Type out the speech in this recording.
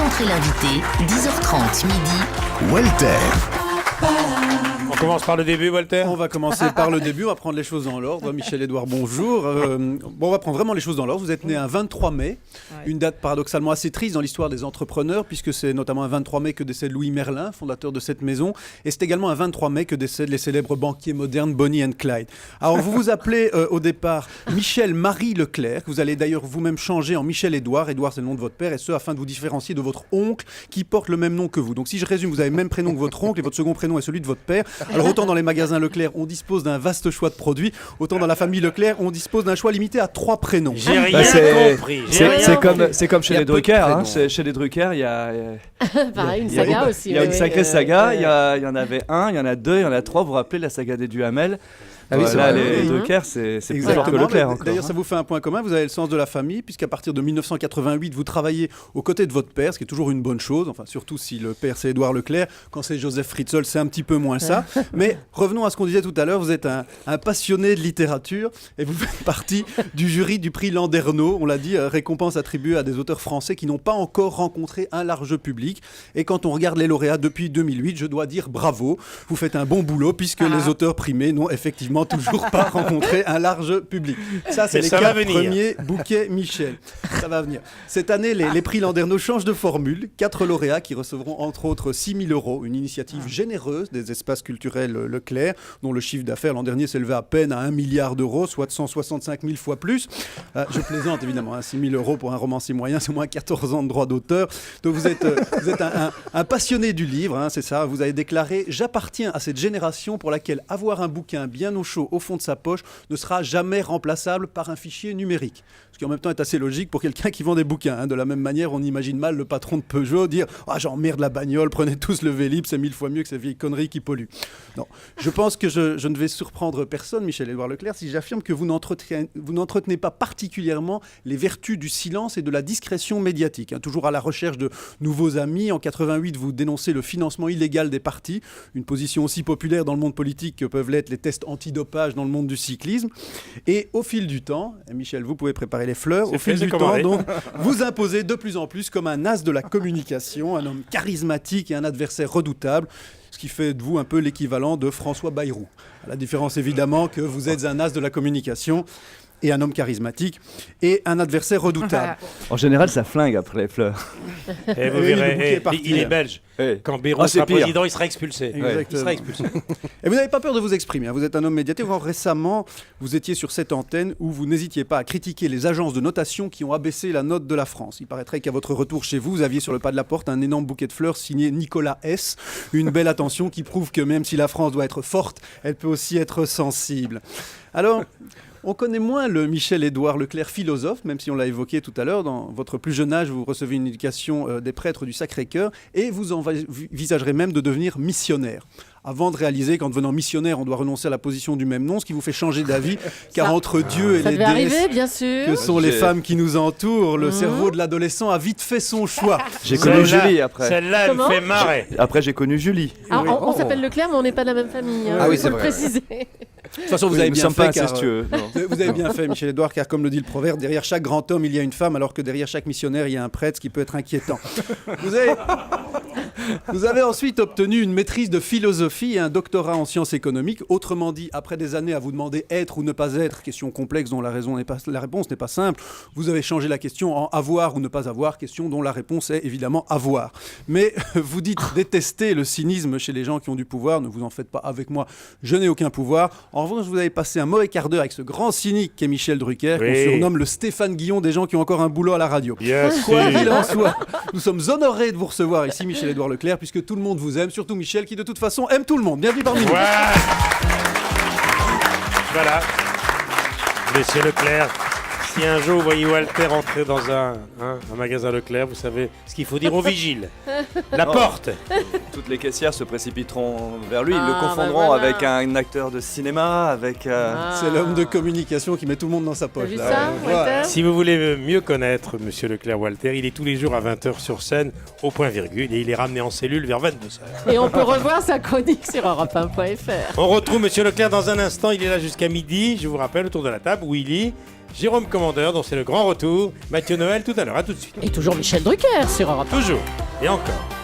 Rencontrez l'invité, 10h30 midi. Walter. On commence par le début, Walter. On va commencer par le début, on va prendre les choses dans l'ordre. Michel-Édouard, bonjour. On va prendre vraiment les choses dans l'ordre. Vous êtes né un 23 mai, une date paradoxalement assez triste dans l'histoire des entrepreneurs, puisque c'est notamment un 23 mai que décède Louis Merlin, fondateur de cette maison, et c'est également un 23 mai que décèdent les célèbres banquiers modernes Bonnie and Clyde. Alors vous vous appelez au départ Michel-Marie Leclerc, que vous allez d'ailleurs vous-même changer en Michel-Édouard. Édouard, c'est le nom de votre père, et ce afin de vous différencier de votre oncle qui porte le même nom que vous. Donc si je résume, vous avez le même prénom que votre oncle et votre second prénom est celui de votre père. Alors autant dans les magasins Leclerc, on dispose d'un vaste choix de produits, autant dans la famille Leclerc, on dispose d'un choix limité à 3 prénoms. J'ai rien compris. C'est comme chez les Drucker. Hein. Chez les Drucker, il y a pareil, une saga aussi. Il y a une sacrée saga. Il y en avait un, il y en a deux, il y en a trois. Vous vous rappelez la saga des Duhamel? Ah oui, là, les Drucker, c'est plus fort que Leclerc. D'ailleurs, ça vous fait un point commun. Vous avez le sens de la famille, puisqu'à partir de 1988, vous travaillez aux côtés de votre père, ce qui est toujours une bonne chose. Enfin, surtout si le père c'est Édouard Leclerc. Quand c'est Joseph Fritzl, c'est un petit peu moins ça. Mais revenons à ce qu'on disait tout à l'heure. Vous êtes un passionné de littérature et vous faites partie du jury du prix Landerneau. On l'a dit, récompense attribuée à des auteurs français qui n'ont pas encore rencontré un large public. Et quand on regarde les lauréats depuis 2008, je dois dire bravo. Vous faites un bon boulot, puisque les auteurs primés n'ont effectivement toujours pas rencontré un large public. Ça, c'est les 4 premiers bouquets Michel. Ça va venir. Cette année, les prix Landerneau changent de formule. 4 lauréats qui recevront entre autres 6 000 €, une initiative généreuse des espaces culturels Leclerc, dont le chiffre d'affaires l'an dernier s'élevait à peine à 1 milliard d'euros, soit 165 000 fois plus. Je plaisante évidemment, 6 000 € pour un romancier moyen, c'est moins 14 ans de droit d'auteur. Donc vous êtes un passionné du livre, hein, c'est ça. Vous avez déclaré « J'appartiens à cette génération pour laquelle avoir un bouquin bien au chaud au fond de sa poche ne sera jamais remplaçable par un fichier numérique ». Ce qui en même temps est assez logique pour quelqu'un qui vend des bouquins. Hein. De la même manière, on imagine mal le patron de Peugeot dire « Ah, j'emmerde la bagnole, prenez tous le Vélib, c'est 1000 fois mieux que ces vieilles conneries qui polluent ». Non, je pense que je ne vais surprendre personne, Michel-Édouard Leclerc, si j'affirme que vous n'entretenez pas particulièrement les vertus du silence et de la discrétion médiatique. Hein. Toujours à la recherche de nouveaux amis. En 88, vous dénoncez le financement illégal des partis, une position aussi populaire dans le monde politique que peuvent l'être les tests antidopage dans le monde du cyclisme. Et au fil du temps, Michel, vous pouvez préparer les fleurs, au fil du temps, donc, vous imposez de plus en plus comme un as de la communication, un homme charismatique et un adversaire redoutable, ce qui fait de vous un peu l'équivalent de François Bayrou. À la différence évidemment que vous êtes un as de la communication et un homme charismatique et un adversaire redoutable. En général, ça flingue après les fleurs. Et vous verrez, il est belge. Quand Bayrou sera président, il sera expulsé. Et vous n'avez pas peur de vous exprimer. Hein. Vous êtes un homme médiatique. Récemment, vous étiez sur cette antenne où vous n'hésitiez pas à critiquer les agences de notation qui ont abaissé la note de la France. Il paraîtrait qu'à votre retour chez vous, vous aviez sur le pas de la porte un énorme bouquet de fleurs signé Nicolas S. Une belle attention qui prouve que même si la France doit être forte, elle peut aussi être sensible. Alors... On connaît moins le Michel-Édouard Leclerc philosophe, même si on l'a évoqué tout à l'heure. Dans votre plus jeune âge, vous recevez une éducation des prêtres du Sacré-Cœur et vous envisagerez même de devenir missionnaire. Avant de réaliser qu'en devenant missionnaire, on doit renoncer à la position du même nom, ce qui vous fait changer d'avis, car entre Dieu et les déesses bien sûr. que sont les femmes qui nous entourent, le cerveau de l'adolescent a vite fait son choix. J'ai connu Julie après. Celle-là, elle fait marrer. Après, j'ai connu Julie. Alors, on s'appelle Leclerc, mais on n'est pas de la même famille. Hein, oui, faut c'est le vrai. préciser. De toute façon, vous avez bien fait, vous avez bien fait, Michel-Édouard, car comme le dit le proverbe, derrière chaque grand homme, il y a une femme, alors que derrière chaque missionnaire, il y a un prêtre, ce qui peut être inquiétant. Vous avez ensuite obtenu une maîtrise de philosophie et un doctorat en sciences économiques. Autrement dit, après des années à vous demander être ou ne pas être, question complexe dont la réponse n'est pas simple, vous avez changé la question en avoir ou ne pas avoir, question dont la réponse est évidemment avoir. Mais vous dites détester le cynisme chez les gens qui ont du pouvoir, ne vous en faites pas avec moi, je n'ai aucun pouvoir. En revanche, vous avez passé un mauvais quart d'heure avec ce grand cynique qu'est Michel Drucker, qu'on surnomme le Stéphane Guillon des gens qui ont encore un boulot à la radio. Quoi qu'il en soit, nous sommes honorés de vous recevoir ici, Michel-Édouard Leclerc, puisque tout le monde vous aime, surtout Michel qui de toute façon aime tout le monde. Bienvenue parmi nous. Voilà. Monsieur Leclerc, si un jour vous voyez Walter entrer dans un magasin Leclerc, vous savez ce qu'il faut dire aux vigiles. La porte. Toutes les caissières se précipiteront vers lui, ils le confondront avec un acteur de cinéma, avec... C'est l'homme de communication qui met tout le monde dans sa poche. T'as vu ça, Walter ? Si vous voulez mieux connaître Monsieur Leclerc Walter, il est tous les jours à 20h sur scène, au point virgule, et il est ramené en cellule vers 22h. Et on peut revoir sa chronique sur europe1.fr. On retrouve Monsieur Leclerc dans un instant, il est là jusqu'à midi, je vous rappelle, autour de la table, Willy, Jérôme Commandeur, dont c'est le grand retour. Mathieu Noël tout à l'heure. À tout de suite. Et toujours Michel Drucker sur Europe 1. Toujours. Et encore.